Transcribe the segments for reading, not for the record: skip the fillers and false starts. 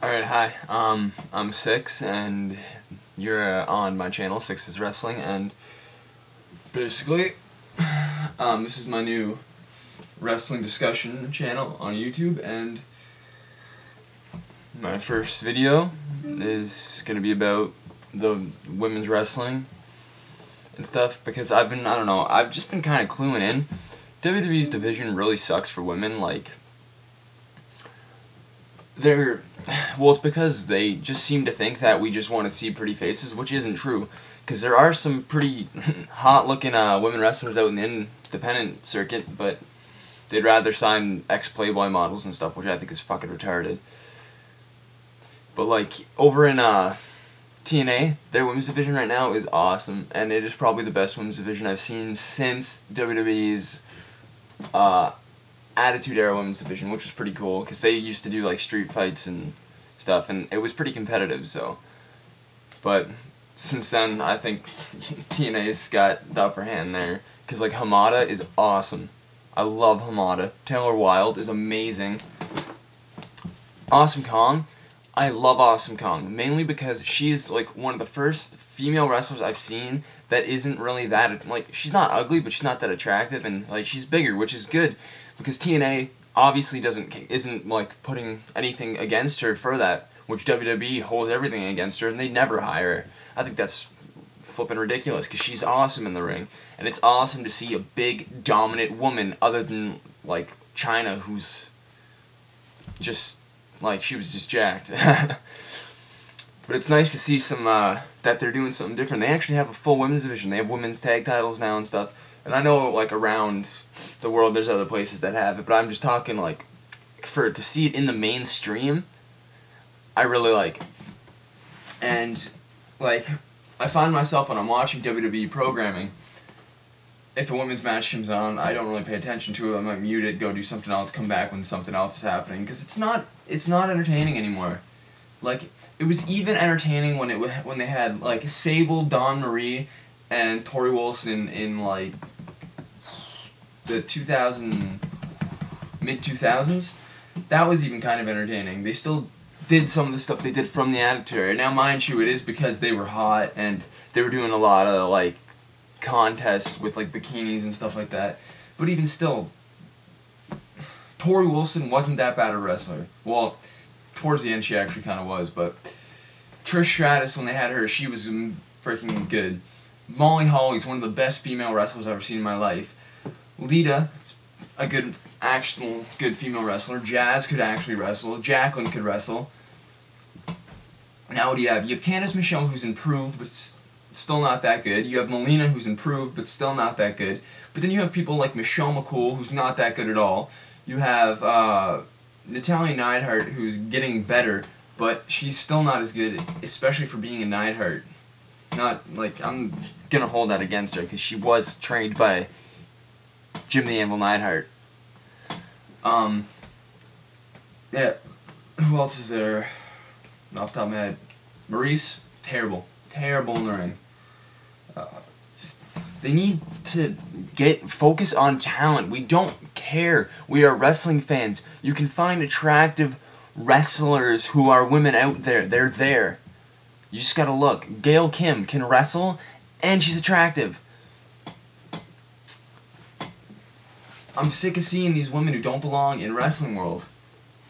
Alright, hi. I'm Six, and you're on my channel, Six is Wrestling, and basically, this is my new wrestling discussion channel on YouTube, and my first video is gonna be about the women's wrestling and stuff, because I've just been kind of cluing in. WWE's division really sucks for women. Like, it's because they just seem to think that we just want to see pretty faces, which isn't true, because there are some pretty hot-looking women wrestlers out in the independent circuit, but they'd rather sign ex-Playboy models and stuff, which I think is fucking retarded. But, like, over in TNA, their women's division right now is awesome, and it is probably the best women's division I've seen since WWE's Attitude Era women's division, which was pretty cool, because they used to do like street fights and stuff, and it was pretty competitive. So, but since then, I think TNA's got the upper hand there, because like Hamada is awesome. I love Hamada. Taylor Wilde is amazing. Awesome Kong, I love Awesome Kong, mainly because she is like one of the first female wrestlers I've seen that isn't really that, like, she's not ugly, but she's not that attractive, and like she's bigger, which is good, because TNA obviously isn't like putting anything against her for that, which WWE holds everything against her, and they never hire her. I think that's flipping ridiculous, because she's awesome in the ring, and it's awesome to see a big, dominant woman, other than like Chyna, who's just like, she was just jacked. But it's nice to see some that they're doing something different. They actually have a full women's division. They have women's tag titles now and stuff. And I know, like, around the world there's other places that have it, but I'm just talking, like, to see it in the mainstream, I really like it. And, like, I find myself when I'm watching WWE programming, if a women's match comes on, I don't really pay attention to it. I might mute it, go do something else, come back when something else is happening, because it's not entertaining anymore. Like, it was even entertaining when they had like Sable, Dawn Marie, and Tori Wilson in like the mid-2000s. That was even kind of entertaining. They still did some of the stuff they did from the Attitude Era. Now, mind you, it is because they were hot and they were doing a lot of like contests with like bikinis and stuff like that. But even still, Tori Wilson wasn't that bad a wrestler. Well, towards the end she actually kind of was, but Trish Stratus, when they had her, she was freaking good. Molly Holly's one of the best female wrestlers I've ever seen in my life. Lita, a good female wrestler. Jazz could actually wrestle. Jacqueline could wrestle. Now what do you have? You have Candice Michelle, who's improved, but still not that good. You have Melina, who's improved, but still not that good. But then you have people like Michelle McCool, who's not that good at all. You have Natalya Neidhart, who's getting better, but she's still not as good, especially for being a Neidhart. Not, like, I'm gonna hold that against her, because she was trained by Jim the Anvil Neidhart. Yeah, who else is there off the top of my head? Maurice, terrible in the ring. They need to focus on talent. We don't care. We are wrestling fans. You can find attractive wrestlers who are women out there. They're there. You just gotta look. Gail Kim can wrestle, and she's attractive. I'm sick of seeing these women who don't belong in wrestling world.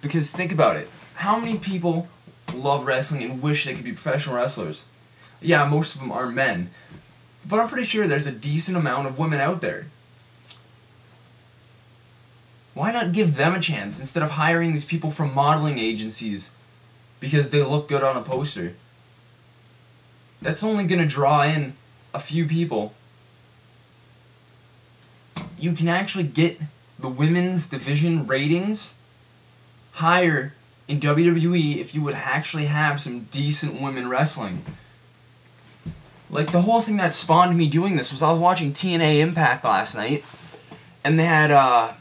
Because think about it. How many people love wrestling and wish they could be professional wrestlers? Yeah, most of them are men. But I'm pretty sure there's a decent amount of women out there. Why not give them a chance instead of hiring these people from modeling agencies because they look good on a poster? That's only going to draw in a few people. You can actually get the women's division ratings higher in WWE if you would actually have some decent women wrestling. Like, the whole thing that spawned me doing this was I was watching TNA Impact last night, and they had a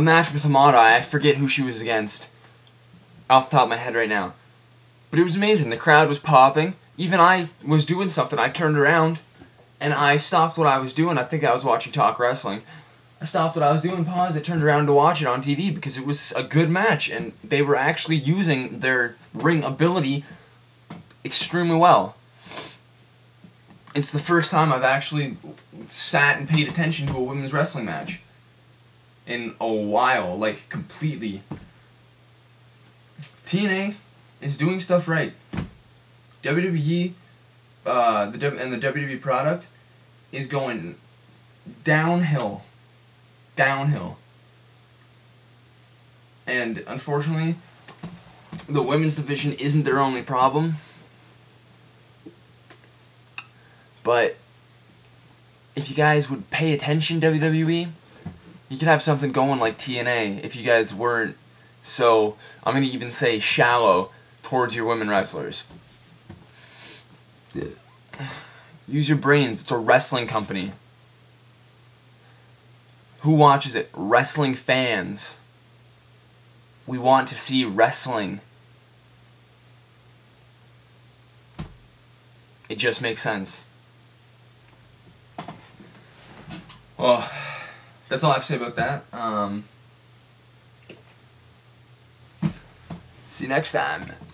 match with Hamada. I forget who she was against off the top of my head right now. But it was amazing. The crowd was popping. Even I was doing something. I turned around, and I stopped what I was doing. I think I was watching Talk Wrestling. I stopped what I was doing, paused, I turned around to watch it on TV because it was a good match and they were actually using their ring ability extremely well. It's the first time I've actually sat and paid attention to a women's wrestling match in a while, like completely. TNA is doing stuff right. WWE, and the WWE product is going downhill. Downhill. And unfortunately, the women's division isn't their only problem. But if you guys would pay attention, WWE, you could have something going like TNA if you guys weren't so, I'm going to even say, shallow towards your women wrestlers. Yeah. Use your brains. It's a wrestling company. Who watches it? Wrestling fans. We want to see wrestling. It just makes sense. Well, that's all I have to say about that. See you next time.